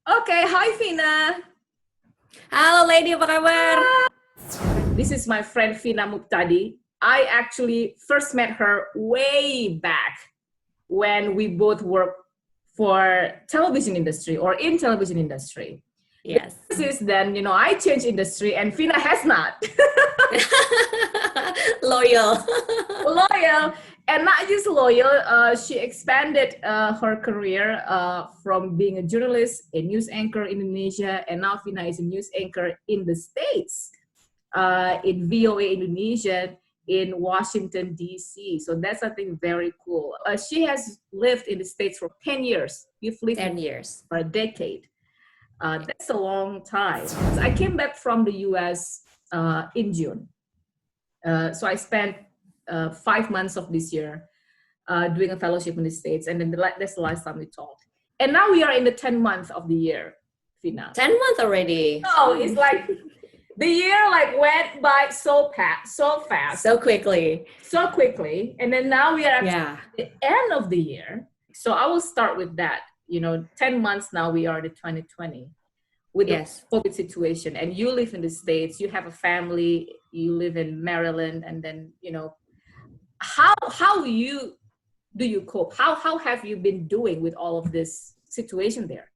Okay, hi Vina. Halo Lady, apa kabar? This is my friend Vina Mubtadi. I actually first met her way back when we both worked for television industry or in television industry. Yes. This is then, I changed industry and Vina has not. Loyal. Loyal. And not just loyal, she expanded her career from being a journalist, a news anchor in Indonesia, and now Vina is a news anchor in the States, in VOA Indonesia, in Washington, D.C. So that's something very cool. She has lived in the States for 10 years. You've lived 10 years. for a decade. That's a long time. So I came back from the U.S. In June. So I spent 5 months of this year doing a fellowship in the States, and then that's the last time we talked. And now we are in the 10th month of the year, Vina. 10 months already. Oh, it's like the year went by so fast, so quickly, and then now we are at the end of the year. So I will start with that. 10 months now we are in 2020 with the COVID situation, and you live in the States, you have a family, you live in Maryland, and then how do you cope? How have you been doing with all of this situation there?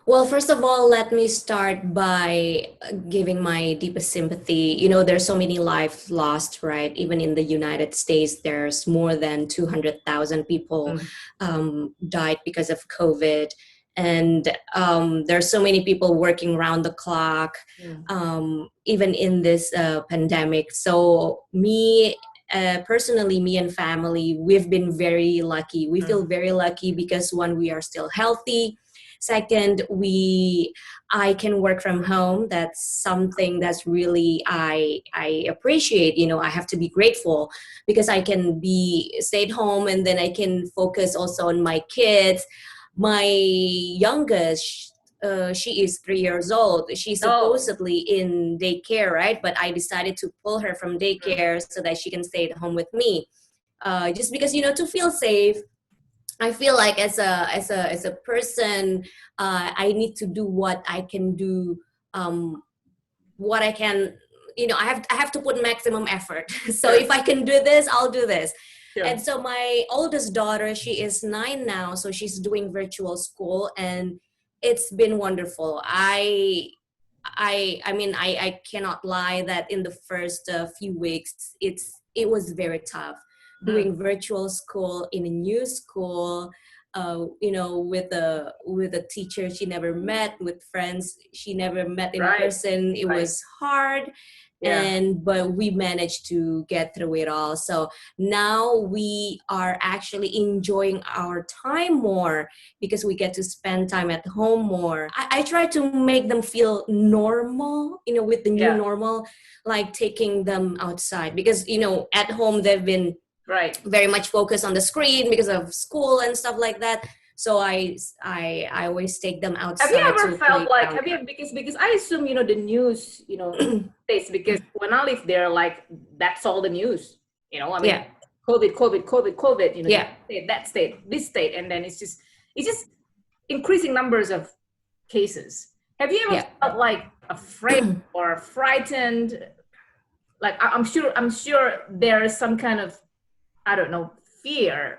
Well, first of all, let me start by giving my deepest sympathy. There's so many lives lost, right? Even in the United States, there's more than 200,000 people died because of COVID. And there's so many people working around the clock, even in this pandemic. So personally, me and family, we've been very lucky. We feel very lucky because one, we are still healthy. Second, I can work from home. That's something that's really I appreciate. I have to be grateful because I can stay at home, and then I can focus also on my kids. My youngest, she is 3 years old. She's supposedly in daycare, right? But I decided to pull her from daycare so that she can stay at home with me, just because to feel safe. I feel like as a person, I need to do what I can do, what I can. I have to put maximum effort. So if I can do this, I'll do this. Yeah. And so my oldest daughter, she is 9 now, so she's doing virtual school, and it's been wonderful. I mean, I cannot lie that in the first few weeks, it was very tough. Doing virtual school in a new school, with a teacher she never met, with friends she never met in person. It was hard, but we managed to get through it all. So now we are actually enjoying our time more because we get to spend time at home more. I try to make them feel normal, with the new normal, like taking them outside, because at home they've been very much focused on the screen because of school and stuff like that. So I always take them outside. Have you ever felt like, because I assume, the news, states, because when I live there, that's all the news, COVID, that state, this state, and then it's just increasing numbers of cases. Have you ever felt afraid or frightened? I'm sure there is some kind of, I don't know, fear.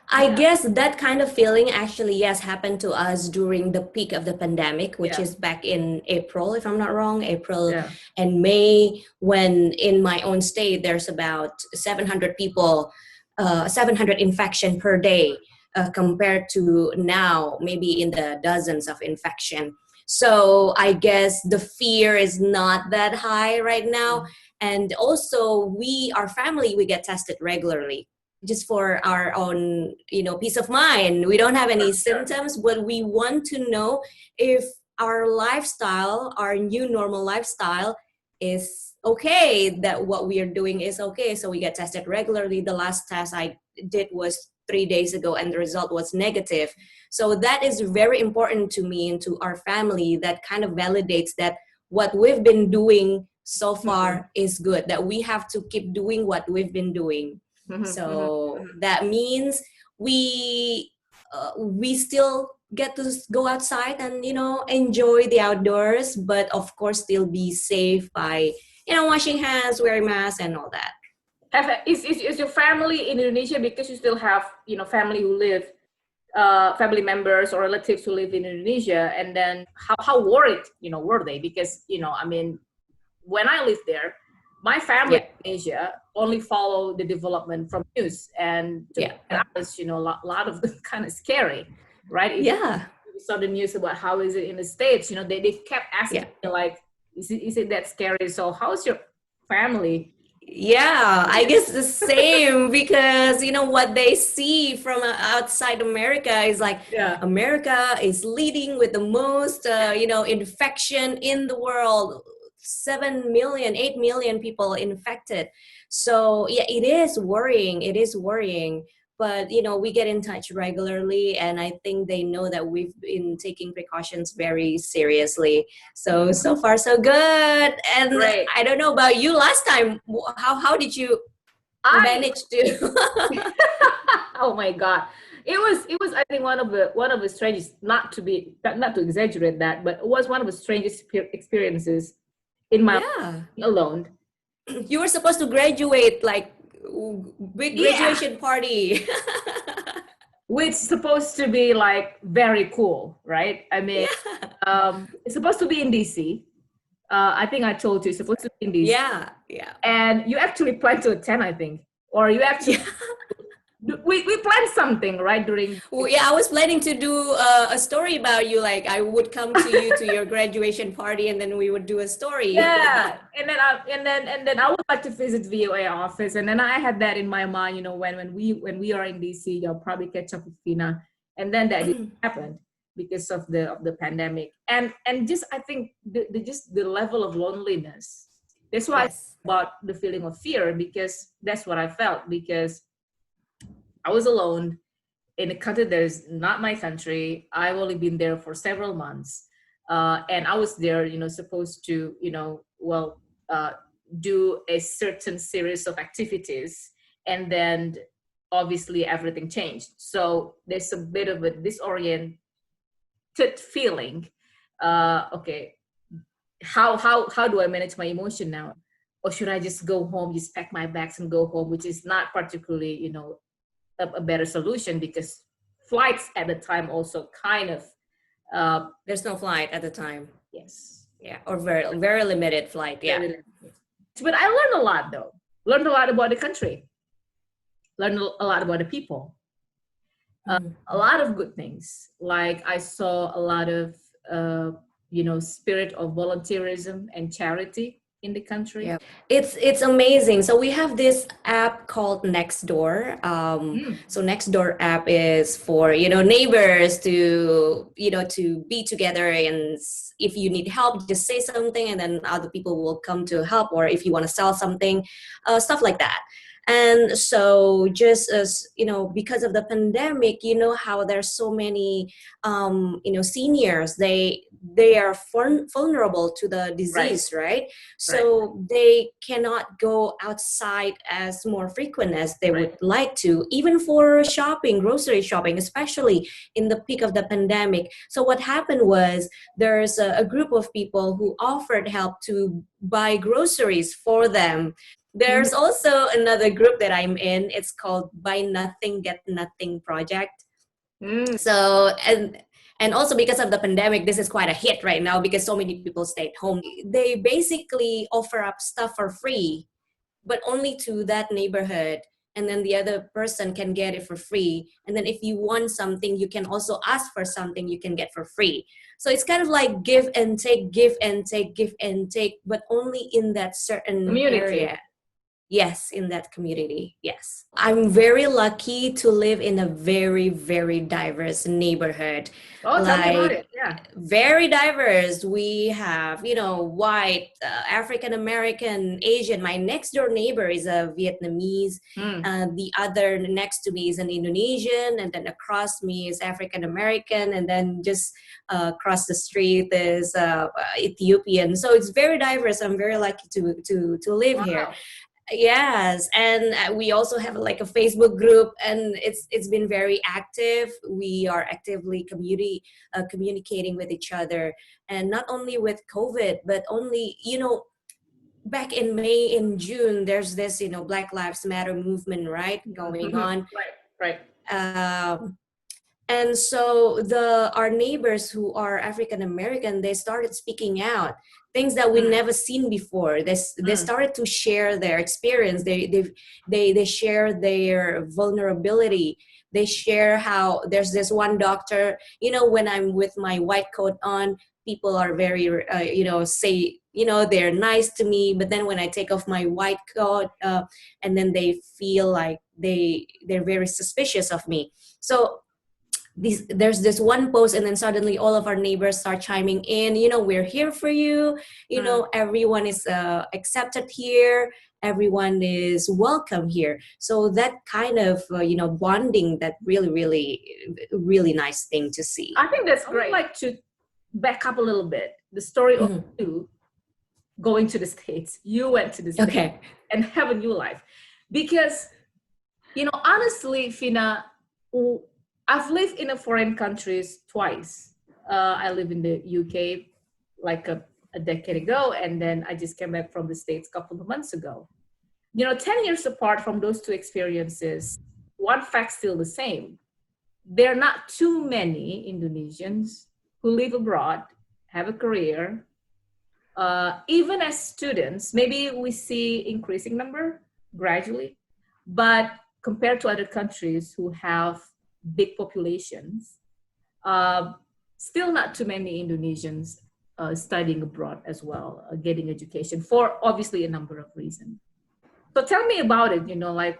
I guess that kind of feeling actually, happened to us during the peak of the pandemic, which is back in April, if I'm not wrong, April and May, when in my own state, there's about 700 people, 700 infection per day, compared to now, maybe in the dozens of infection. So I guess the fear is not that high right now. And also our family, we get tested regularly just for our own, peace of mind. We don't have any symptoms, but we want to know if our lifestyle, our new normal lifestyle is okay, that what we are doing is okay. So we get tested regularly. The last test I did was 3 days ago, and the result was negative. So that is very important to me and to our family. That kind of validates that what we've been doing so far is good, that we have to keep doing what we've been doing. So that means we still get to go outside and, enjoy the outdoors, but of course still be safe by, washing hands, wearing masks and all that. Is your family in Indonesia, because you still have, family who live, family members or relatives who live in Indonesia, and then how worried, were they? Because, I mean, when I lived there, my family in Asia only follow the development from news, and to be honest, a lot of them kind of scary, right? If you saw the news about how is it in the States, they kept asking me, like, is it that scary? So how's your family? Yeah, I guess the same, because what they see from outside America is like, America is leading with the most infection in the world, 7 million, 8 million people infected. So yeah, it is worrying, but we get in touch regularly, and I think they know that we've been taking precautions very seriously. So far so good. And Great. I don't know about you last time, how did you manage to Oh my God, it was I think one of the strangest, not to exaggerate that, but it was one of the strangest experiences in my life alone. You were supposed to graduate, like big graduation party. Which is supposed to be like very cool, right? I mean, it's supposed to be in DC. I think I told you it's supposed to be in DC. Yeah. And you actually plan to attend, I think, or you actually. We planned something, right? I was planning to do a story about you. Like, I would come to you to your graduation party, and then we would do a story. Yeah, and then I would like to visit VOA office, and then I had that in my mind. When we are in DC, you'll probably catch up with Vina, and then that didn't happen because of the pandemic, and just I think the level of loneliness. That's why about the feeling of fear, because that's what I felt, because I was alone in a country that is not my country. I've only been there for several months. And I was there, supposed to, do a certain series of activities. And then obviously everything changed. So there's a bit of a disoriented feeling. Okay, how do I manage my emotion now? Or should I just go home, just pack my bags and go home, which is not particularly, a better solution, because flights at the time also kind of there's no flight at the time. Yes. Yeah, or very, very limited flight. Yeah. But I learned a lot, though. Learned a lot about the country. Learned a lot about the people. A lot of good things. Like I saw a lot of spirit of volunteerism and charity in the country. Yeah, it's amazing. So we have this app called Nextdoor. So Nextdoor app is for neighbors to to be together, and if you need help, just say something, and then other people will come to help. Or if you want to sell something, stuff like that. And so just as, because of the pandemic, how there's so many, seniors, they are vulnerable to the disease, right? So they cannot go outside as more frequent as they would like to, even for shopping, grocery shopping, especially in the peak of the pandemic. So what happened was there's a group of people who offered help to buy groceries for them. There's also another group that I'm in. It's called Buy Nothing, Get Nothing Project. So, and also because of the pandemic, this is quite a hit right now because so many people stayed home. They basically offer up stuff for free, but only to that neighborhood. And then the other person can get it for free. And then if you want something, you can also ask for something you can get for free. So it's kind of like give and take, give and take, give and take, but only in that certain area. Yes, in that community. Yes. I'm very lucky to live in a very, very diverse neighborhood. Oh, tell me about it. Yeah. Very diverse. We have, white, African American, Asian. My next door neighbor is a Vietnamese. The other next to me is an Indonesian. And then across me is African American. And then just across the street is Ethiopian. So it's very diverse. I'm very lucky to live here. Yes, and we also have like a Facebook group, and it's been very active. We are actively communicating with each other, and not only with COVID, but only back in May and June, there's this Black Lives Matter movement, right, going Mhm. on. Right. Um, and so our neighbors who are African American, they started speaking out, things that we never seen before. They started to share their experience. They share their vulnerability. They share how there's this one doctor, when I'm with my white coat on, people are very say, they're nice to me, but then when I take off my white coat, and then they feel like they're very suspicious of me. So there's this one post, and then suddenly all of our neighbors start chiming in, we're here for you, everyone is accepted here, everyone is welcome here. So that kind of bonding, that really, really, really nice thing to see. I think that's great. I would like to back up a little bit. The story of you going to the States. You went to the States, okay, and have a new life. Because, honestly, Vina, I've lived in a foreign countries twice. I live in the UK like a decade ago, and then I just came back from the States a couple of months ago. 10 years apart from those two experiences, one fact's still the same. There are not too many Indonesians who live abroad, have a career. Even as students, maybe we see increasing number gradually, but compared to other countries who have big populations, still not too many Indonesians studying abroad as well, getting education for obviously a number of reasons. So tell me about it, like,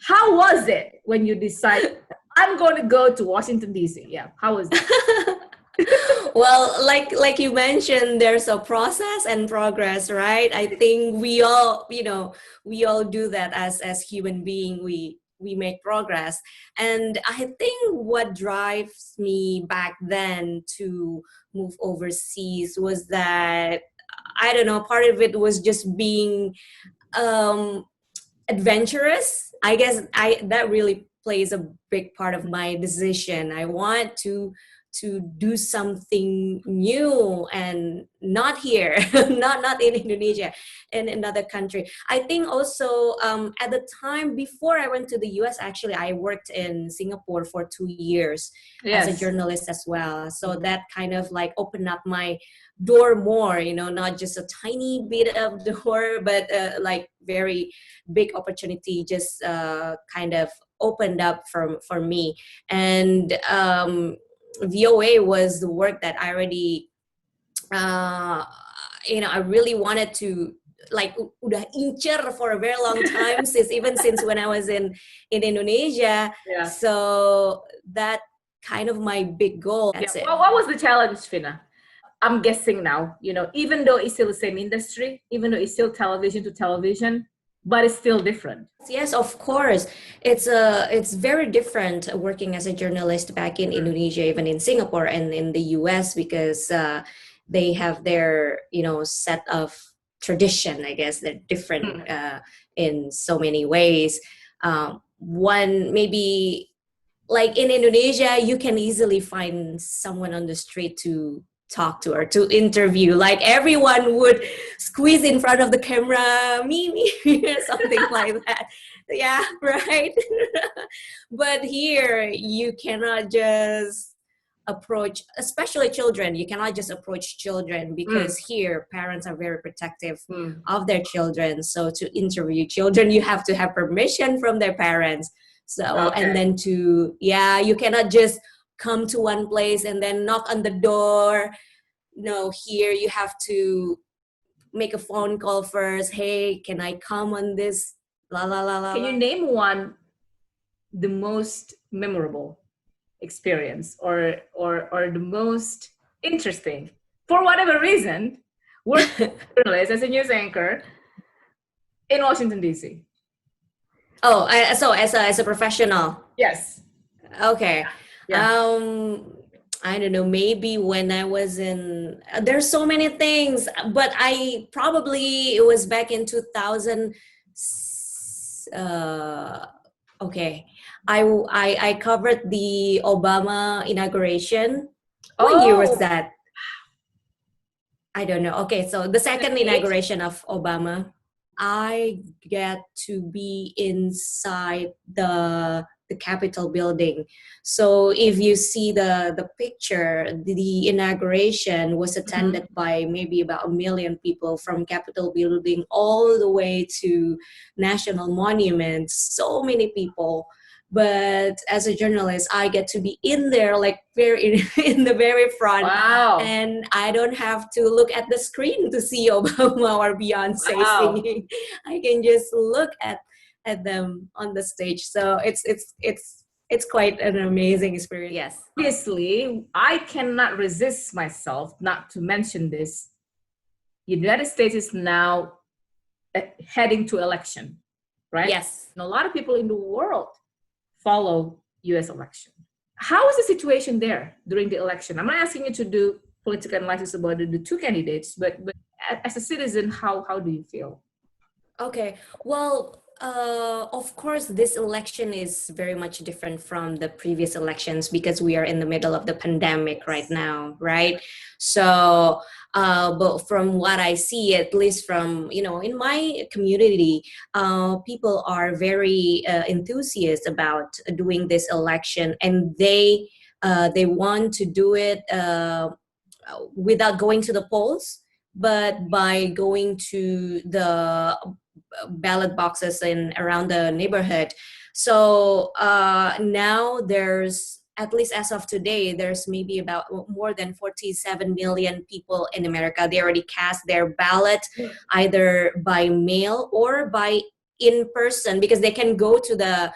how was it when you decided, I'm going to go to Washington, D.C.? Yeah, how was it? Well, like you mentioned, there's a process and progress, right? I think we all do that as human being. We make progress, and I think what drives me back then to move overseas was that, I don't know, part of it was just being adventurous. I guess that really plays a big part of my decision. I want to do something new, and not here, not in Indonesia, in another country. I think also at the time before I went to the US, actually I worked in Singapore for 2 years as a journalist as well. So that kind of like opened up my door more, not just a tiny bit of door, but like very big opportunity just kind of opened up for me. And VOA was the work that I already, I really wanted to, like, udah incer for a very long time, since when I was in Indonesia. Yeah. So that kind of my big goal. That's it. Well, what was the challenge, Vina? I'm guessing now, even though it's still the same industry, even though it's still television to television, but it's still different. Yes, of course. It's very different working as a journalist back in Indonesia, even in Singapore and in the US, because they have their set of tradition. I guess they're different in so many ways. One, maybe like in Indonesia, you can easily find someone on the street to talk to or to interview. Like everyone would squeeze in front of the camera, me, something like that. Yeah, right. But here you cannot just approach, especially children. You cannot just approach children, because here parents are very protective of their children. So to interview children, you have to have permission from their parents. So and then you cannot just come to one place and then knock on the door. No, here you have to make a phone call first. Hey, can I come on this? La la la la. Can you name one, the most memorable experience, or the most interesting, for whatever reason, working as a journalist, as a news anchor in Washington, D.C.? Oh, so as a professional. Yes. Okay. Yeah. I don't know, maybe when I was there's so many things, but it was back in 2016 okay. I covered the Obama inauguration. What year was Oh, that? I don't know. Okay, so the second 2008? inauguration of Obama, I get to be inside the Capitol building. So if you see the picture, the inauguration was attended by maybe about 1 million people from Capitol building all the way to National Monuments. So many people. But as a journalist, I get to be in there, like very in the very front, Wow. and I don't have to look at the screen to see Obama or Beyonce Wow. singing. I can just look at them on the stage. So it's quite an amazing experience. Yes. Obviously, I cannot resist myself not to mention this. The United States is now heading to election, right? Yes. And a lot of people in the world follow US election. How is the situation there during the election? I'm not asking you to do political analysis about the two candidates, but as a citizen, how do you feel? Okay. Well, of course, this election is very much different from the previous elections because we are in the middle of the pandemic right now, right? So, but from what I see, at least from, in my community, people are very enthusiastic about doing this election, and they want to do it without going to the polls, but by going to the ballot boxes in around the neighborhood. So now there's, at least as of today, there's maybe about more than 47 million people in America. They already cast their ballot either by mail or by in person, because they can go to the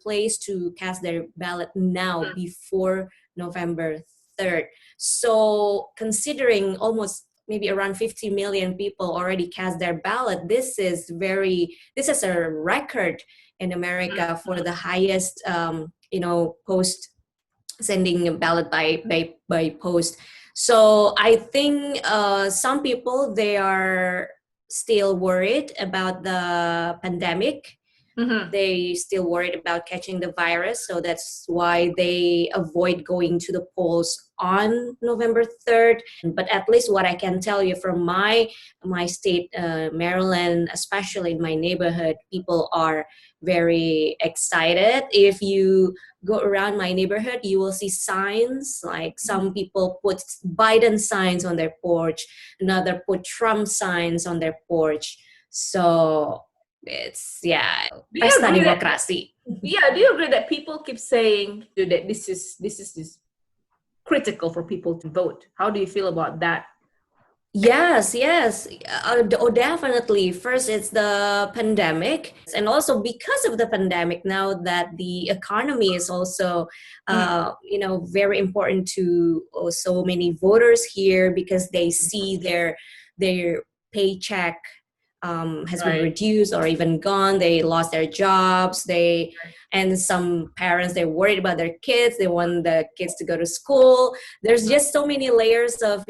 place to cast their ballot now before November 3rd. So considering almost maybe around 50 million people already cast their ballot, this is a record in America for the highest post, sending a ballot by post. So I think some people, they are still worried about the pandemic. They still worried about catching the virus, so that's why they avoid going to the polls on November 3rd. But at least what I can tell you from my state, Maryland, especially in my neighborhood, people are very excited. If you go around my neighborhood, you will see signs, like some people put Biden signs on their porch, another put Trump signs on their porch. So it's Do you pesta agree demokrasi. do you agree that people keep saying that this is critical for people to vote? How do you feel about that? Yes. Definitely. First, it's the pandemic, and also because of the pandemic, now that the economy is also very important to so many voters here, because they see their paycheck has been reduced or even gone. They lost their jobs. And some parents, they're worried about their kids. They want the kids to go to school. There's just so many layers of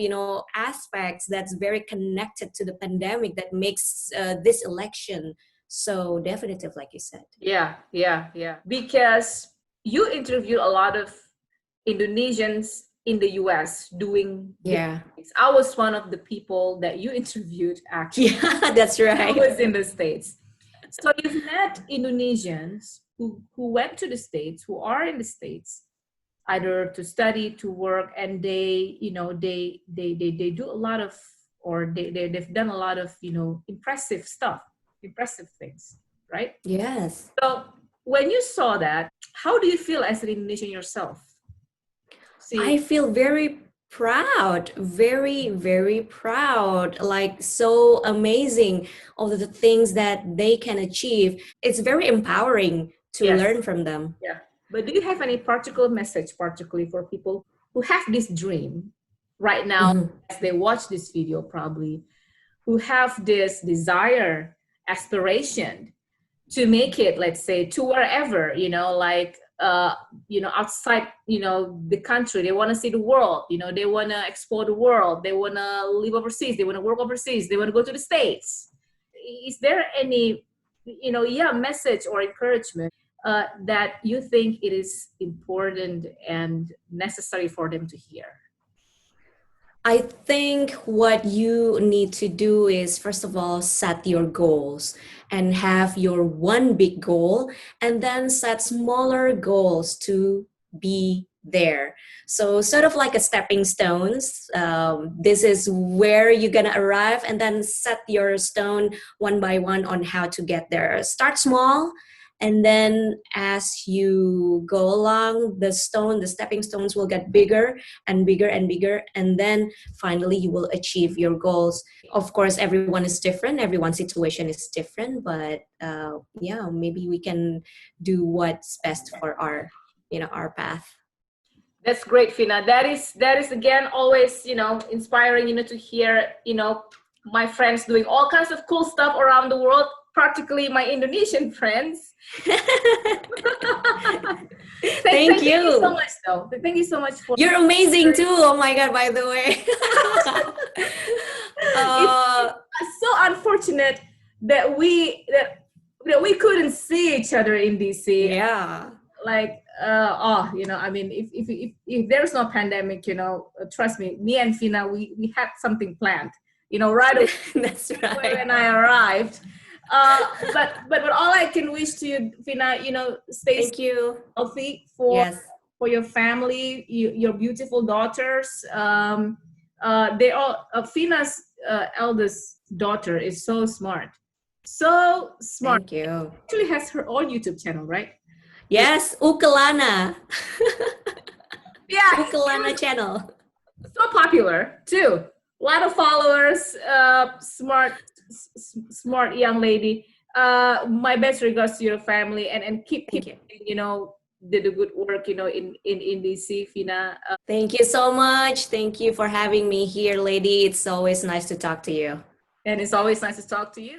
aspects that's very connected to the pandemic that makes this election so definitive, like you said. Yeah. Because you interviewed a lot of Indonesians in the US doing things. I was one of the people that you interviewed, actually. Yeah, that's right. I was in the States. So you've met Indonesians who went to the States, who are in the States, either to study, to work, and they do a lot of, or they've done a lot of impressive stuff, impressive things, right? Yes. So when you saw that, how do you feel as an Indonesian yourself? I feel very proud, very, very proud, like so amazing all of the things that they can achieve. It's very empowering to learn from them. Yeah. But do you have any particular message, particularly for people who have this dream right now, as they watch this video, probably, who have this desire, aspiration to make it, let's say, to wherever, outside, the country. They want to see the world, they want to explore the world. They want to live overseas. They want to work overseas. They want to go to the States. Is there any message or encouragement that you think it is important and necessary for them to hear? I think what you need to do is, first of all, set your goals and have your one big goal, and then set smaller goals to be there. So sort of like a stepping stones. This is where you're gonna arrive, and then set your stone one by one on how to get there. Start small, and then as you go along, the stepping stones will get bigger and bigger and bigger, and then finally you will achieve your goals. Of course, everyone is different, everyone's situation is different, but yeah, maybe we can do what's best for our path. That's great, Vina. That is again always inspiring to hear my friends doing all kinds of cool stuff around the world, particularly my Indonesian friends. Thank you. Thank you so much, though. Thank you so much for. You're amazing too. Oh my God! By the way, it's so unfortunate that we couldn't see each other in DC. Yeah. Like if there's no pandemic, trust me and Vina, we had something planned, right away. That's right. When I arrived. But all I can wish to you, Vina, stay Thank you. Healthy for your family, your beautiful daughters. They all Fina's eldest daughter is so smart. Thank you. Actually has her own YouTube channel, right? Yes, Ukalana. Yeah, Ukalana channel. So popular too. A lot of followers. Smart young lady. My best regards to your family, and keep the good work in DC, Vina. Thank you so much. Thank you for having me here, Ledy. It's always nice to talk to you. And it's always nice to talk to you.